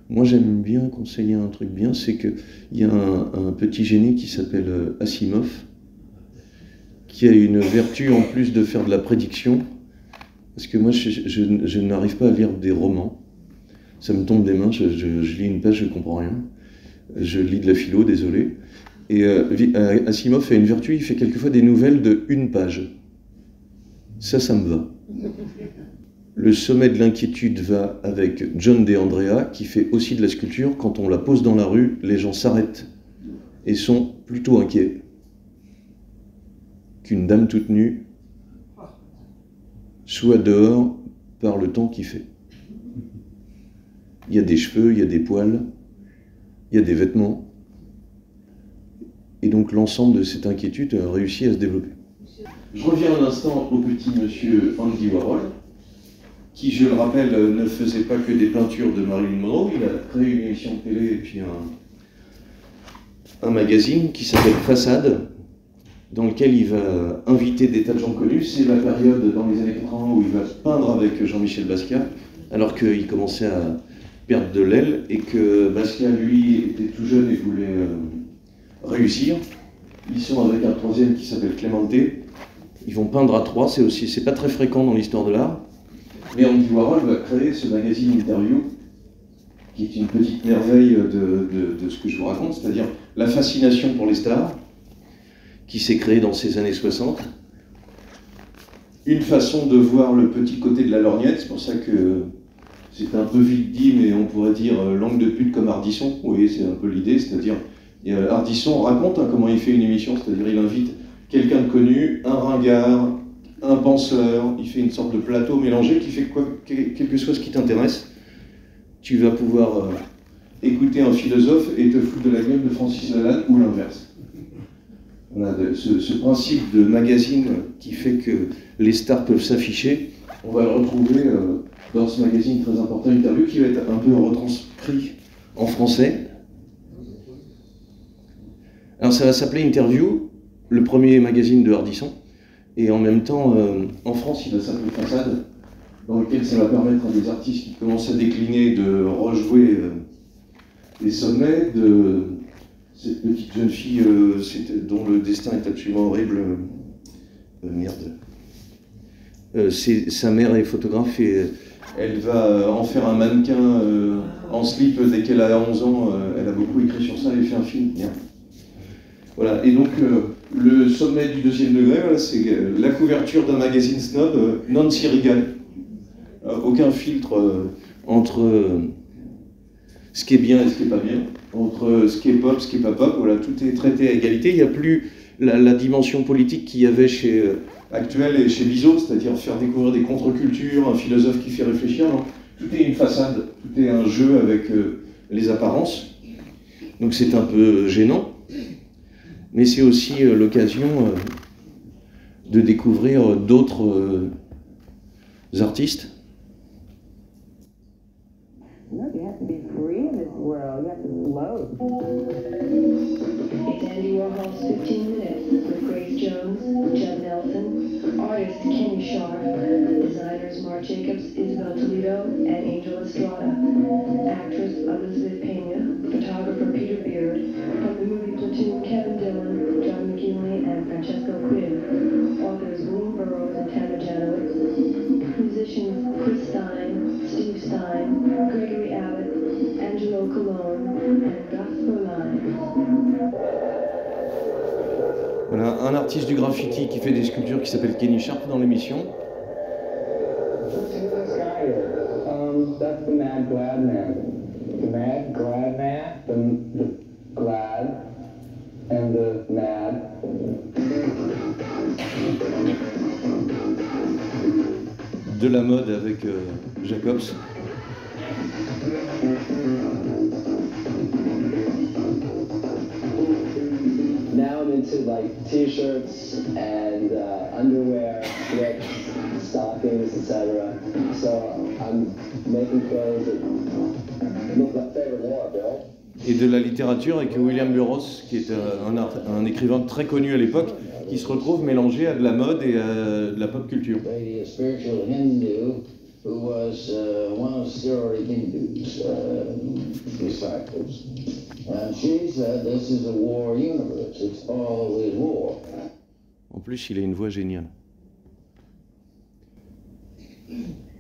Moi, j'aime bien conseiller un truc bien, c'est qu'il y a un petit génie qui s'appelle Asimov, qui a une vertu en plus de faire de la prédiction, parce que moi, je n'arrive pas à lire des romans. Ça me tombe des mains, je lis une page, je ne comprends rien. Je lis de la philo, désolé. Et Asimov a une vertu, il fait quelquefois des nouvelles de une page. Ça me va. Le sommet de l'inquiétude va avec John De Andrea, qui fait aussi de la sculpture. Quand on la pose dans la rue, les gens s'arrêtent et sont plutôt inquiets qu'une dame toute nue soit dehors par le temps qu'il fait. Il y a des cheveux, il y a des poils, il y a des vêtements. Et donc l'ensemble de cette inquiétude a réussi à se développer. Je reviens un instant au petit monsieur Andy Warhol, qui, je le rappelle, ne faisait pas que des peintures de Marilyn Monroe. Il a créé une émission de télé et puis un magazine qui s'appelle Façade, dans lequel il va inviter des tas de gens connus. C'est la période dans les années 80 où il va peindre avec Jean-Michel Basquiat, alors qu'il commençait à perdre de l'aile et que Basquiat, lui, était tout jeune et voulait réussir. Ils sont avec un troisième qui s'appelle Clemente. Ils vont peindre à trois, c'est pas très fréquent dans l'histoire de l'art. Mais Andy Warhol va créer ce magazine Interview, qui est une petite merveille de ce que je vous raconte, c'est-à-dire la fascination pour les stars, qui s'est créée dans ces années 60. Une façon de voir le petit côté de la lorgnette, c'est pour ça que c'est un peu vite dit, mais on pourrait dire langue de pute comme Ardisson. Vous voyez, c'est un peu l'idée, c'est-à-dire Ardisson raconte comment il fait une émission, c'est-à-dire il invite quelqu'un de connu, un ringard, un penseur, il fait une sorte de plateau mélangé qui fait quoi, quel que soit ce qui t'intéresse, tu vas pouvoir écouter un philosophe et te foutre de la gueule de Francis Lalanne ou l'inverse. Voilà, ce principe de magazine qui fait que les stars peuvent s'afficher, on va le retrouver dans ce magazine très important, Interview, qui va être un peu retranscrit en français. Alors ça va s'appeler Interview, le premier magazine de Ardisson. Et en même temps, en France, il va s'appeler Façade, dans lequel ça va permettre à des artistes qui commencent à décliner de rejouer les sommets de cette petite jeune fille dont le destin est absolument horrible. Sa mère est photographe et elle va en faire un mannequin en slip dès qu'elle a 11 ans. Elle a beaucoup écrit sur ça, elle fait un film. Bien. Voilà, et donc le sommet du deuxième degré, voilà, c'est la couverture d'un magazine snob, Nancy Reagan. Aucun filtre entre ce qui est bien et ce qui n'est pas bien, entre ce qui est pop, ce qui n'est pas pop, voilà, tout est traité à égalité. Il n'y a plus la dimension politique qu'il y avait chez Actuel et chez Bizot, c'est-à-dire faire découvrir des contre-cultures, un philosophe qui fait réfléchir. Non, tout est une façade, tout est un jeu avec les apparences. Donc c'est un peu gênant. Mais c'est aussi l'occasion de découvrir d'autres artistes. You have to be free in this world. Well, that's low. It's Andy Warhol's 15 Minutes with Grace Jones, Judd Nelson, artist Kenny Sharp, designers Marc Jacobs, Isabel Toledo, and Angel Estrada, actress Elizabeth Pena, photographer Peter Beard, from the movie Platoon Kevin Dillon, John McEnley, and Francesco Quinn, authors William Burroughs and Tamara Janowitz, musicians Chris Stein, Steve Stein, Gregory Abbott, Angelo Colon, and Gus Berline. Voilà, un artiste du graffiti qui fait des sculptures qui s'appelle Kenny Sharp dans l'émission. That's the Mad Glad Man. The Mad Glad Man, the Glad and the Mad. De la mode avec Jacobs. Now I'm into like t-shirts and underwear, slips, stockings, etc. So I'm making clothes that look like favorite war, Bill. Et de la littérature avec William Burroughs, qui est un écrivain très connu à l'époque, qui se retrouve mélangé à de la mode et à de la pop culture. A spiritual Hindu who was one of Sri Hindu's disciples. And she said this is a war universe, it's always war. En plus, il a une voix géniale.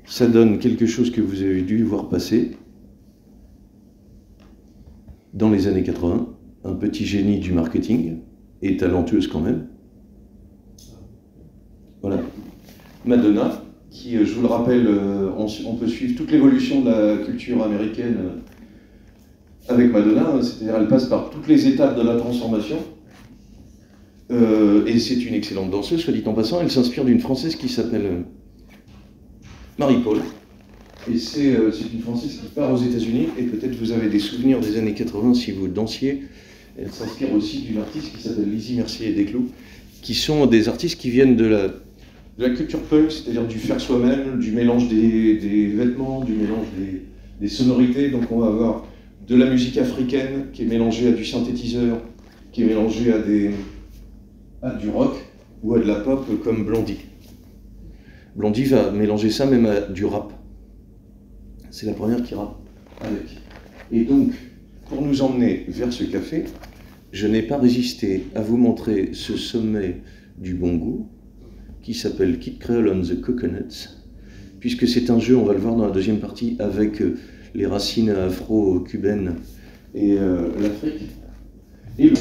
Ça donne quelque chose que vous avez dû voir passer dans les années 80, un petit génie du marketing, et talentueuse quand même. Voilà. Madonna, qui, je vous le rappelle, on peut suivre toute l'évolution de la culture américaine avec Madonna, c'est-à-dire elle passe par toutes les étapes de la transformation, et c'est une excellente danseuse, soit dit en passant. Elle s'inspire d'une Française qui s'appelle Marie-Paul, et c'est une Française qui part aux États-Unis, et peut-être vous avez des souvenirs des années 80 si vous dansiez. Elle s'inspire aussi d'une artiste qui s'appelle Lizzie Mercier et Desclous, qui sont des artistes qui viennent de la culture punk, c'est-à-dire du faire soi-même, du mélange des vêtements, du mélange des sonorités. Donc on va avoir de la musique africaine qui est mélangée à du synthétiseur, qui est mélangée à du rock ou à de la pop comme Blondie. Blondie va mélanger ça même à du rap. C'est la première qui rappe avec. Et donc, pour nous emmener vers ce café, je n'ai pas résisté à vous montrer ce sommet du bon goût qui s'appelle Kid Creole on the Coconuts, puisque c'est un jeu, on va le voir dans la deuxième partie, avec les racines afro-cubaines et l'Afrique. Et